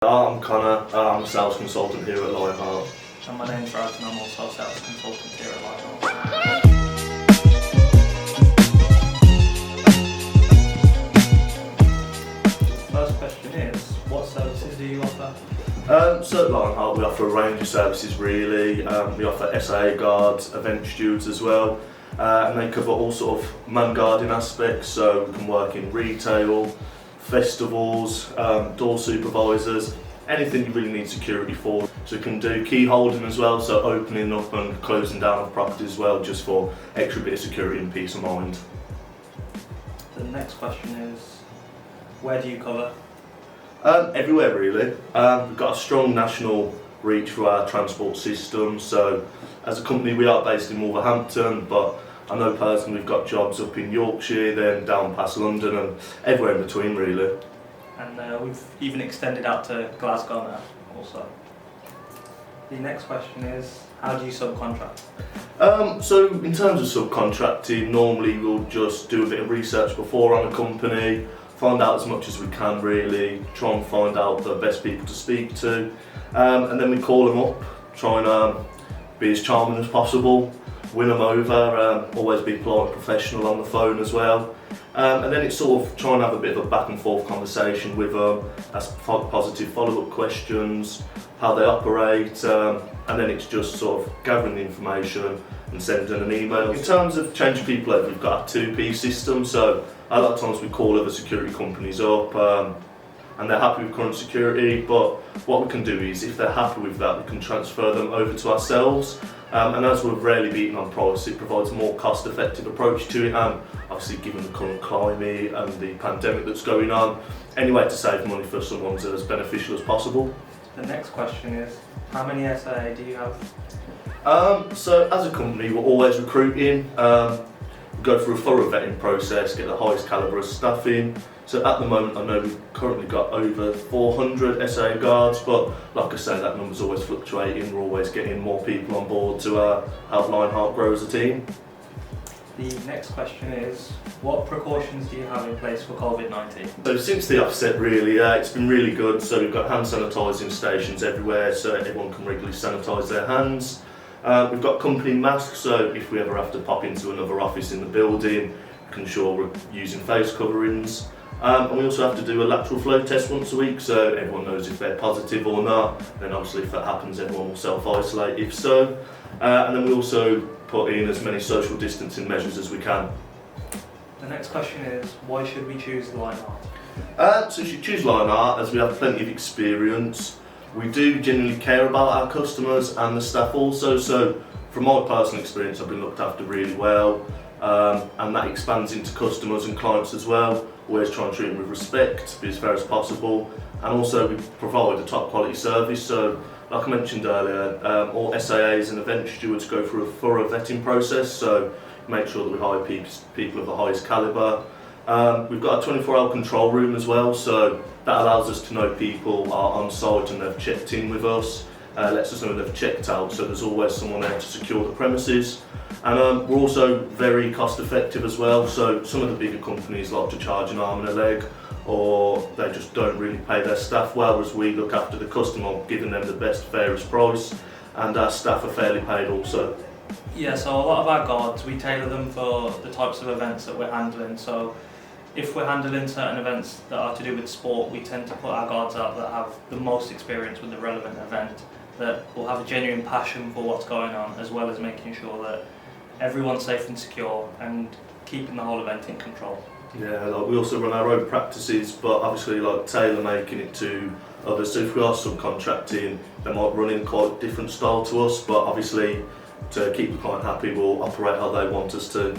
I'm Connor, I'm a sales consultant here at Lionheart. And my name's Raj and I'm also a sales consultant here at Lionheart. First question is, what services do you offer? So at Lionheart we offer a range of services really. We offer SAA guards, event stewards as well, and they cover all sort of man guarding aspects, so we can work in retail, festivals, door supervisors, anything you really need security for. So we can do key holding as well, so opening up and closing down of property as well, just for extra bit of security and peace of mind. The next question is, where do you cover? Everywhere really. We've got a strong national reach for our transport system, so as a company we are based in Wolverhampton, but I know personally we've got jobs up in Yorkshire, then down past London and everywhere in between really. And we've even extended out to Glasgow now also. The next question is, how do you subcontract? So in terms of subcontracting, normally we'll just do a bit of research before on a company, find out as much as we can really, try and find out the best people to speak to, and then we call them up, try and be as charming as possible, win them over, always be polite and professional on the phone as well. And then it's sort of trying to have a bit of a back and forth conversation with them, ask positive follow-up questions, how they operate, and then it's just sort of gathering the information and sending an email. In terms of changing people over, we've got a 2P system, so a lot of times we call other security companies up and they're happy with current security, but what we can do is, if they're happy with that, we can transfer them over to ourselves. And as we're rarely beaten on price, it provides a more cost-effective approach to it, and obviously given the current climate and the pandemic that's going on, any way to save money for someone's as beneficial as possible. The next question is, how many SAA do you have? So as a company we're always recruiting, we go through a thorough vetting process, get the highest calibre of staff in. So at the moment I know we've currently got over 400 SAA guards, but like I say, that number's always fluctuating, we're always getting more people on board to help Lionheart grow as a team. The next question is, what precautions do you have in place for COVID-19? So since the offset really, it's been really good. So we've got hand sanitising stations everywhere so everyone can regularly sanitise their hands. We've got company masks, so if we ever have to pop into another office in the building, we can ensure we're using face coverings. And we also have to do a lateral flow test once a week, so everyone knows if they're positive or not. Then obviously if that happens, everyone will self-isolate if so. And then we also put in as many social distancing measures as we can. The next question is, why should we choose Lionheart? So you should choose Lionheart as we have plenty of experience. We do genuinely care about our customers and the staff also, so from my personal experience I've been looked after really well, and that expands into customers and clients as well. Always try and treat them with respect, be as fair as possible, and also we provide a top quality service. So like I mentioned earlier, all SAAs and event stewards go through a thorough vetting process, so make sure that we hire people of the highest calibre. We've got a 24-hour control room as well, so that allows us to know people are on site and they've checked in with us, lets us know they've checked out, so there's always someone there to secure the premises. And we're also very cost effective as well, so some of the bigger companies like to charge an arm and a leg, or they just don't really pay their staff well, whereas we look after the customer, giving them the best, fairest price, and our staff are fairly paid also. Yeah, so a lot of our guards, we tailor them for the types of events that we're handling. So if we're handling certain events that are to do with sport, we tend to put our guards out that have the most experience with the relevant event, that will have a genuine passion for what's going on, as well as making sure that everyone's safe and secure and keeping the whole event in control. Yeah, like we also run our own practices, but obviously like tailor making it to others. So if we are subcontracting, they might run in quite a different style to us, but obviously to keep the client happy, we'll operate how they want us to.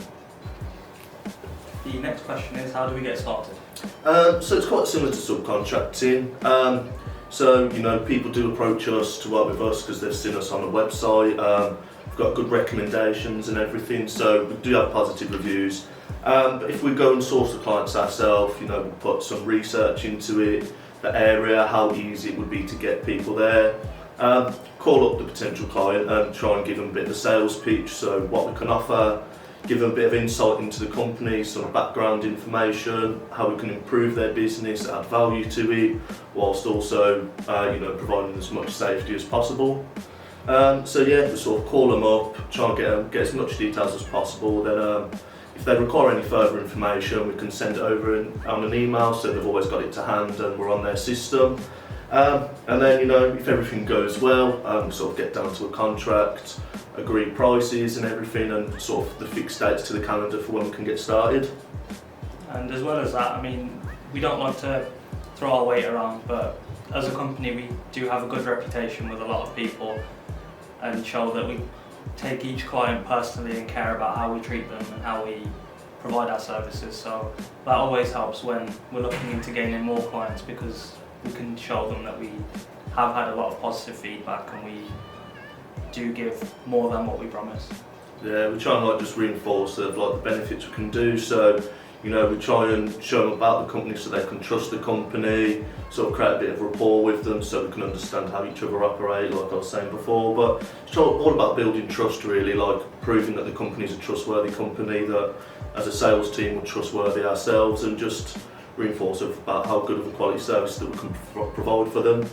The next question is, how do we get started? So it's quite similar to subcontracting. So you know, people do approach us to work with us because they've seen us on the website. We've got good recommendations and everything, so we do have positive reviews. But if we go and source the clients ourselves, you know, we'll put some research into it, the area, how easy it would be to get people there. Call up the potential client and try and give them a bit of a sales pitch, so what we can offer, give them a bit of insight into the company, some background information, how we can improve their business, add value to it, whilst also providing as much safety as possible. So yeah, we sort of call them up, try and get as much details as possible. Then if they require any further information, we can send it over on an email, so they've always got it to hand and we're on their system. And then, if everything goes well, we sort of get down to a contract, agree prices and everything, and sort of the fixed dates to the calendar for when we can get started. And as well as that, we don't like to throw our weight around, but as a company we do have a good reputation with a lot of people and show that we take each client personally and care about how we treat them and how we provide our services. So that always helps when we're looking into gaining more clients, because we can show them that we have had a lot of positive feedback and we do give more than what we promise. Yeah, we try and just reinforce the benefits we can do. So, we try and show them about the company so they can trust the company, sort of create a bit of rapport with them so we can understand how each other operate, like I was saying before. But it's all about building trust really, like proving that the company's a trustworthy company, that as a sales team we're trustworthy ourselves, and just reinforce about how good of a quality service that we can provide for them.